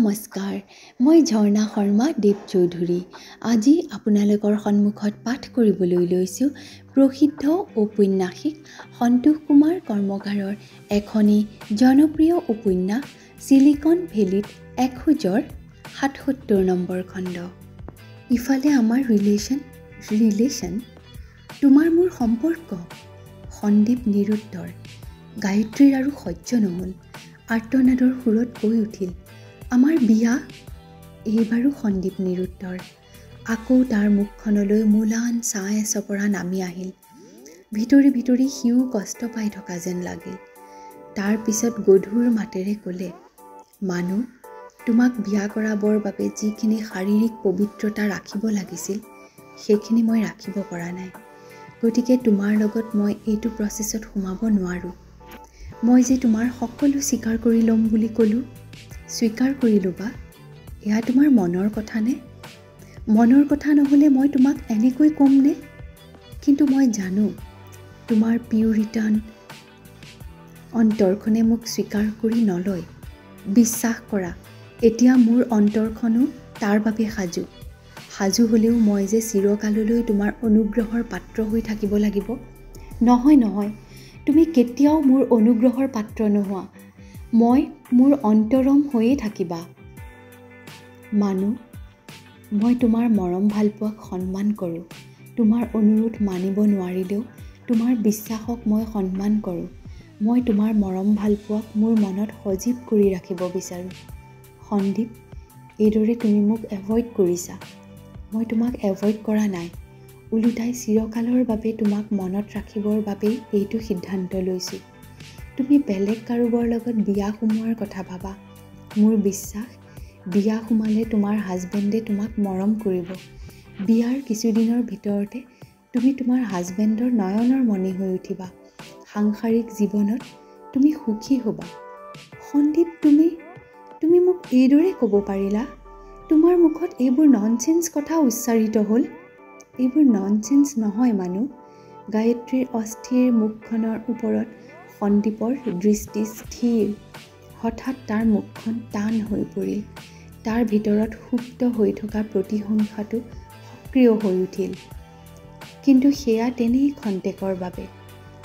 নমস্কাৰ, মই ঝৰ্ণা শৰ্মা দেৱ চৌধুৰী। আজি আপোনালোকৰ সন্মুখত পাঠ কৰিবলৈ লৈছোঁ প্ৰসিদ্ধ ঔপন্যাসিক সন্তোষ কুমাৰ কৰ্মকাৰৰ এখনি জনপ্ৰিয় উপন্যাস চিলিকন ভেলীত এখোজৰ ৭৭ নম্বৰ খণ্ড। ইফালে আমাৰ ৰিলেশ্যন তোমাৰ মোৰ সম্পৰ্ক। সন্দীপ নিৰুত্তৰ। গায়ত্ৰীৰ আৰু সহ্য নহ'ল। আৰ্তনাদৰ সুৰত কৈ উঠিল, আমাৰ বিয়া। এইবাৰো সন্দীপ নিৰুত্তৰ। আকৌ তাৰ মুখখনলৈ মোলান ছাঁ এচপৰা নামি আহিল। ভিতৰি ভিতৰি সিও কষ্ট পাই থকা যেন লাগিল। তাৰ পিছত গধুৰ মাতেৰে ক'লে, মানুহ, তোমাক বিয়া কৰাবৰ বাবে যিখিনি শাৰীৰিক পবিত্ৰতা ৰাখিব লাগিছিল সেইখিনি মই ৰাখিব পৰা নাই। গতিকে তোমাৰ লগত মই এইটো প্ৰচেছত সোমাব নোৱাৰোঁ। মই যে তোমাৰ সকলো স্বীকাৰ কৰি ল'ম বুলি ক'লোঁ, স্বীকাৰ কৰি ল'বা। এয়া তোমাৰ মনৰ কথানে? মনৰ কথা নহ'লে মই তোমাক এনেকৈ ক'মনে? কিন্তু মই জানো তোমাৰ পিউৰিটান অন্তৰখনে মোক স্বীকাৰ কৰি নলয়। বিশ্বাস কৰা, এতিয়া মোৰ অন্তৰখনো তাৰ বাবে সাজু হ'লেও মই যে চিৰকাললৈ তোমাৰ অনুগ্ৰহৰ পাত্ৰ হৈ থাকিব লাগিব। নহয়, তুমি কেতিয়াও মোৰ অনুগ্ৰহৰ পাত্ৰ নোহোৱা। মই মোৰ অন্তৰম হৈয়ে থাকিবা। মানুহ, মই তোমাৰ মৰম ভালপোৱাক সন্মান কৰোঁ। তোমাৰ অনুৰোধ মানিব নোৱাৰিলেও তোমাৰ বিশ্বাসক মই সন্মান কৰোঁ। মই তোমাৰ মৰম ভালপোৱাক মোৰ মনত সজীৱ কৰি ৰাখিব বিচাৰোঁ। সন্দীপ, এইদৰে তুমি মোক এভইড কৰিছা। মই তোমাক এভইড কৰা নাই। ওলোটাই চিৰকালৰ বাবে তোমাক মনত ৰাখিবৰ বাবেই এইটো সিদ্ধান্ত লৈছোঁ। তুমি বেলেগ কাৰোবাৰ লগত বিয়া সোমোৱাৰ কথা ভাবা। মোৰ বিশ্বাস, বিয়া সোমালে তোমাৰ হাজবেণ্ডে তোমাক মৰম কৰিব। বিয়াৰ কিছুদিনৰ ভিতৰতে তুমি তোমাৰ হাজবেণ্ডৰ নয়নৰ মণি হৈ উঠিবা। সাংসাৰিক জীৱনত তুমি সুখী হ'বা। সন্দীপ, তুমি মোক এইদৰে ক'ব পাৰিলা? তোমাৰ মুখত এইবোৰ ননচেন্স কথা উচ্চাৰিত হ'ল। এইবোৰ ননচেন্স নহয় মানুহ। গায়ত্ৰীৰ অস্থিৰ মুখখনৰ ওপৰত সন্দীপৰ দৃষ্টি স্থিৰ। হঠাৎ তাৰ মুখখন টান হৈ পৰিল। তাৰ ভিতৰত সুপ্ত হৈ থকা প্ৰতিহিংসাটো সক্ৰিয় হৈ উঠিল। কিন্তু সেয়া তেনেই ক্ষন্তেকৰ বাবে।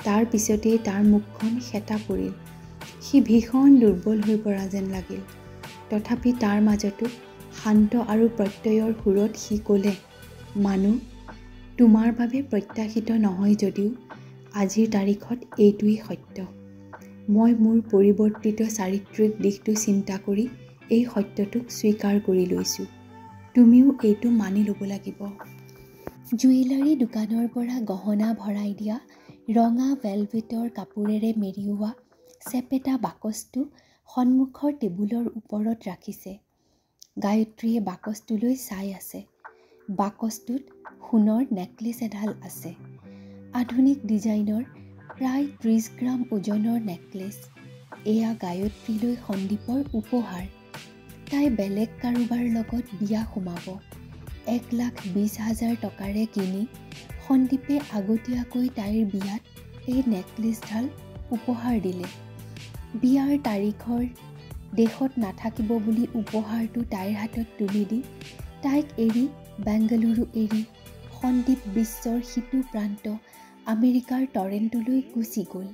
তাৰ পিছতেই তাৰ মুখখন শেঁতা পৰিল। সি ভীষণ দুৰ্বল হৈ পৰা যেন লাগিল। তথাপি তাৰ মাজতো শান্ত আৰু প্ৰত্যয়ৰ সুৰত সি ক'লে, মানুহ, তোমাৰ বাবে প্ৰত্যাশিত নহয় যদিও আজিৰ তাৰিখত এইটোৱেই সত্য। মই মোৰ পৰিৱৰ্তিত চাৰিত্ৰিক দিশটো চিন্তা কৰি এই সত্যটোক স্বীকাৰ কৰি লৈছোঁ। তুমিও এইটো মানি ল'ব লাগিব। জুৱেলাৰী দোকানৰ পৰা গহনা ভৰাই দিয়া ৰঙা ভেলভেটৰ কাপোৰেৰে মেৰিওৱা চেপেটা বাকচটো সন্মুখৰ টেবুলৰ ওপৰত ৰাখিছে। গায়ত্ৰীয়ে বাকচটোলৈ চাই আছে। বাকচটোত সোণৰ নেকলেছ এডাল আছে। আধুনিক ডিজাইনৰ প্ৰায় ৩০ গ্ৰাম ওজনৰ নেকলেছ। এয়া গায়ত্ৰীলৈ সন্দীপৰ উপহাৰ। তাই বেলেগ কাৰোবাৰ লগত বিয়া সোমাব। ১,২০,০০০ টকাৰে কিনি সন্দীপে আগতীয়াকৈ তাইৰ বিয়াত এই নেকলেছডাল উপহাৰ দিলে। বিয়াৰ তাৰিখৰ দেশত নাথাকিব বুলি উপহাৰটো তাইৰ হাতত তুলি দি তাইক এৰি বেংগালুৰু এৰি সন্দীপ বিশ্বৰ সিটো প্ৰান্ত আমেৰিকাৰ টৰেণ্টোলৈ গুচি গ'ল।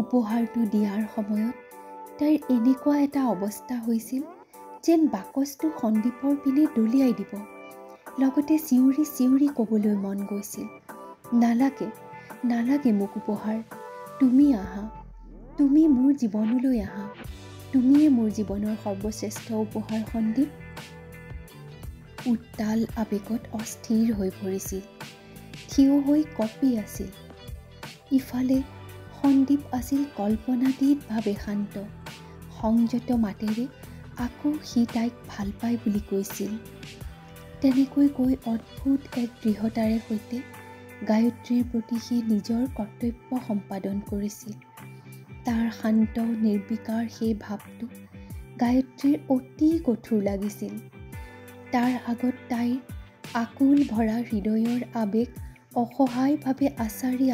উপহাৰটো দিয়াৰ সময়ত তাইৰ এনেকুৱা এটা অৱস্থা হৈছিল যেন বাকচটো সন্দীপৰ পিনে দলিয়াই দিব। লগতে চিঞৰি চিঞৰি ক'বলৈ মন গৈছিল, নালাগে মোক উপহাৰ। তুমি আহা, তুমি মোৰ জীৱনলৈ আহা। তুমিয়ে মোৰ জীৱনৰ সৰ্বশ্ৰেষ্ঠ উপহাৰ সন্দীপ। উত্তাল আৱেগত অস্থিৰ হৈ পৰিছিল। থিয় হৈ কঁপি আছিল। ইফালে সন্দীপ আছিল কল্পনাতীতভাৱে শান্ত। সংযত মাতেৰে আকৌ সি তাইক ভাল পায় বুলি কৈছিল। তেনেকৈ কৈ অদ্ভুত এক দৃঢ়তাৰে সৈতে গায়ত্ৰীৰ প্ৰতি সি নিজৰ কৰ্তব্য সম্পাদন কৰিছিল। তাৰ শান্ত নিৰ্বিকাৰ সেই ভাৱটো গায়ত্ৰীৰ অতি কঠোৰ লাগিছিল। তাৰ আগত তাইৰ আকুল ভৰা হৃদয়ৰ আৱেগ অসহায়ভাৱে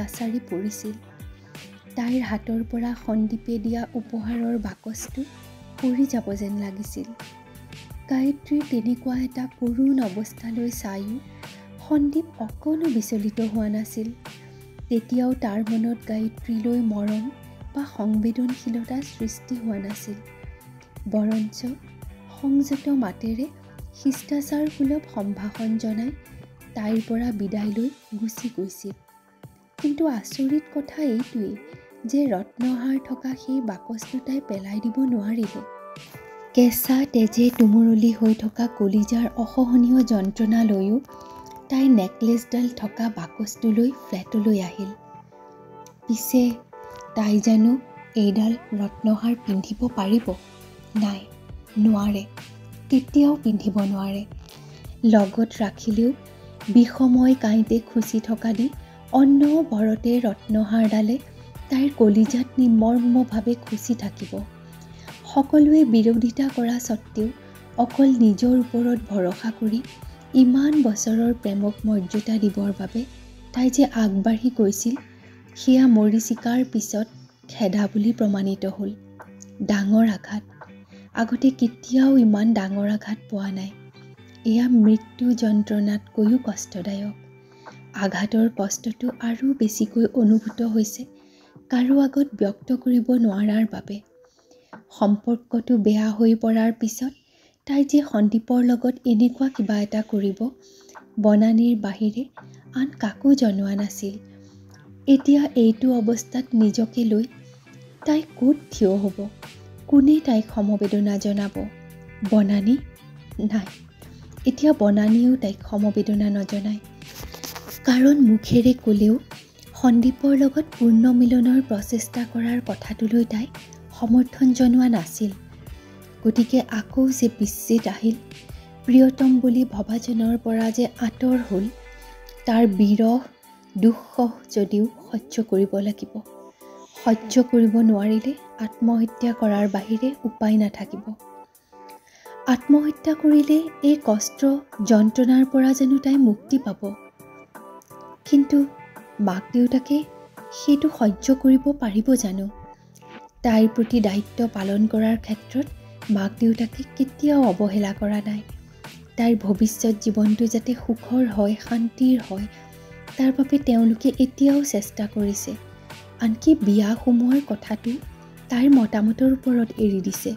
আচাৰি পৰিছিল। তাইৰ হাতৰ পৰা সন্দীপে দিয়া উপহাৰৰ বাকচটো পৰি যাব যেন লাগিছিল। গায়ত্ৰীৰ তেনেকুৱা এটা কৰুণ অৱস্থালৈ চায়ো সন্দীপ অকণো বিচলিত হোৱা নাছিল। তেতিয়াও তাৰ মনত গায়ত্ৰীলৈ মৰম বা সংবেদনশীলতা সৃষ্টি হোৱা নাছিল। বৰঞ্চ সংযত মাতেৰে শিষ্টাচাৰসুলভ সম্ভাষণ জনাই তাইৰ পৰা বিদায় লৈ গুচি গৈছিল। কিন্তু আচৰিত কথা এইটোৱেই যে ৰত্নহাৰ থকা সেই বাকচটো তাই পেলাই দিব নোৱাৰিলে। কেঁচা তেজে তুমুৰলি হৈ থকা কলিজাৰ অসহনীয় যন্ত্ৰণা লৈও তাই নেকলেছডাল থকা বাকচটোলৈ ফ্লেটলৈ আহিল। পিছে তাই জানো এইডাল ৰত্নহাৰ পিন্ধিব পাৰিব? নাই, নোৱাৰে, কেতিয়াও পিন্ধিব নোৱাৰে। লগত ৰাখিলেও বিষময় কাঁইতে খুচি থকা দি অনবৰতে ৰত্নহাৰডালে তাইৰ কলিজাত নিমৰ্মভাৱে খুচি থাকিব। সকলোৱে বিৰোধিতা কৰা স্বত্বেও অকল নিজৰ ওপৰত ভৰসা কৰি ইমান বছৰৰ প্ৰেমক মৰ্যাদা দিবৰ বাবে তাই যে আগবাঢ়ি গৈছিল, সেয়া মৰীচিকাৰ পিছত খেদা বুলি প্ৰমাণিত হ'ল। ডাঙৰ আঘাত। আগতে কেতিয়াও ইমান ডাঙৰ আঘাত পোৱা নাই। এয়া মৃত্যু যন্ত্ৰণাতকৈও কষ্টদায়ক। আঘাতৰ কষ্টটো আৰু বেছিকৈ অনুভূত হৈছে কাৰো আগত ব্যক্ত কৰিব নোৱাৰাৰ বাবে। সম্পৰ্কটো বেয়া হৈ পৰাৰ পিছত তাই যে সন্দীপৰ লগত এনেকুৱা কিবা এটা কৰিব, বনানীৰ বাহিৰে আন কাকো জনোৱা নাছিল। এতিয়া এইটো অৱস্থাত নিজকে লৈ তাই ক'ত থিয় হ'ব? কোনে তাইক সমবেদনা জনাব? বনানী? নাই, এতিয়া বনানীয়েও তাইক সমবেদনা নজনায়। কাৰণ মুখেৰে ক'লেও সন্দীপৰ লগত পূৰ্ণ মিলনৰ প্ৰচেষ্টা কৰাৰ কথাটোলৈ তাই সমৰ্থন জনোৱা নাছিল। গতিকে আকৌ যে বিচ্ছেদ আহিল, প্ৰিয়তম বুলি ভবাজনৰ পৰা যে আঁতৰ হ'ল, তাৰ বিৰহ দুঃসহ যদিও সহ্য কৰিব লাগিব। সহ্য কৰিব নোৱাৰিলে আত্মহত্যা কৰাৰ বাহিৰে উপায় নাথাকিব। আত্মহত্যা কৰিলে এই কষ্ট যন্ত্ৰণাৰ পৰা জানো তাই মুক্তি পাব? কিন্তু মাক দেউতাকে সেইটো সহ্য কৰিব পাৰিব জানো? তাইৰ প্ৰতি দায়িত্ব পালন কৰাৰ ক্ষেত্ৰত মাক দেউতাকে কেতিয়াও অৱহেলা কৰা নাই। তাইৰ ভৱিষ্যত জীৱনটো যাতে সুখৰ হয়, শান্তিৰ হয়, তাৰ বাবে তেওঁলোকে এতিয়াও চেষ্টা কৰিছে। আনকি বিয়া সোমোৱাৰ কথাটো তাইৰ মতামতৰ ওপৰত এৰি দিছে।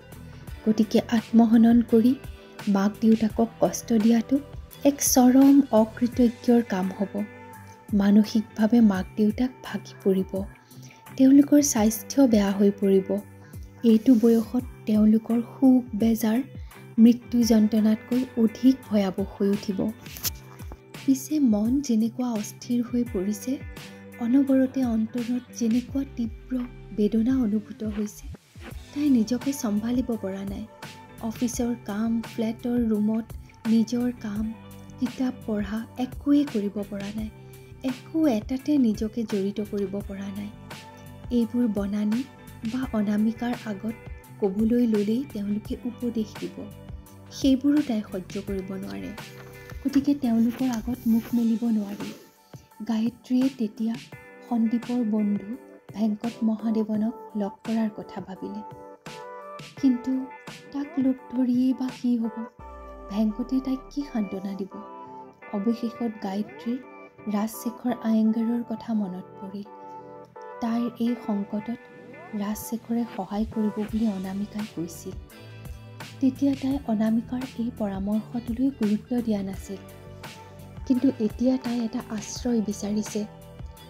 গতিকে আত্মহনন কৰি মাক দেউতাকক কষ্ট দিয়াটো এক চৰম অকৃতজ্ঞৰ কাম হ'ব। মানসিকভাৱে মাক দেউতাক ভাগি পৰিব। তেওঁলোকৰ স্বাস্থ্য বেয়া হৈ পৰিব। এইটো বয়সত তেওঁলোকৰ সুখ বেজাৰ মৃত্যু যন্ত্ৰণাতকৈ অধিক ভয়াৱহ হৈ উঠিব। পিছে মন যেনেকুৱা অস্থিৰ হৈ পৰিছে, অনবৰতে অন্তৰত যেনেকুৱা তীব্ৰ বেদনা অনুভূত হৈছে, তাই নিজকে চম্ভালিব পৰা নাই। অফিচৰ কাম, ফ্লেটৰ ৰুমত নিজৰ কাম, কিতাপ পঢ়া একোৱেই কৰিব পৰা নাই। একো এটাতে নিজকে জড়িত কৰিব পৰা নাই। এইবোৰ বনানী বা অনামিকাৰ আগত ক'বলৈ ল'লেই তেওঁলোকে উপদেশ দিব। সেইবোৰো তাই সহ্য কৰিব নোৱাৰে। গতিকে তেওঁলোকৰ আগত মুখ মেলিব নোৱাৰি। গায়ত্ৰীয়ে তেতিয়া সন্দীপৰ বন্ধু ভেংকট মহাদেৱনক লগ কৰাৰ কথা ভাবিলে। কিন্তু তাক লগ ধৰিয়েই বা কি হ'ব? ভেংকটে তাইক কি সান্ত্বনা দিব? অৱশেষত গায়ত্ৰীৰ ৰাজশেখৰ আয়েংগাৰৰ কথা মনত পৰিল। তাইৰ এই সংকটত ৰাজশেখৰে সহায় কৰিব বুলি অনামিকাই কৈছিল। তেতিয়া তাই অনামিকাৰ এই পৰামৰ্শটোলৈ গুৰুত্ব দিয়া নাছিল। কিন্তু এতিয়া তাই এটা আশ্ৰয় বিচাৰিছে।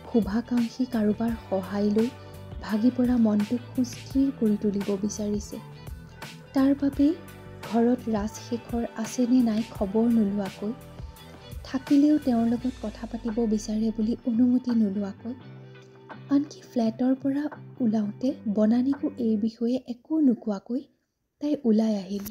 শুভাকাংক্ষী কাৰোবাৰ সহায় লৈ ভাগি পৰা মনটোক সুস্থিৰ কৰি তুলিব বিচাৰিছে। তাৰ বাবেই ঘৰত ৰাজশেখৰ আছেনে নাই খবৰ নোলোৱাকৈ, থাকিলেও তেওঁৰ লগত কথা পাতিব বিচাৰে বুলি অনুমতি নোলোৱাকৈ, আনকি ফ্লেটৰ পৰা ওলাওঁতে বনানীকো এই বিষয়ে একো নোকোৱাকৈ তাই ওলাই আহিল।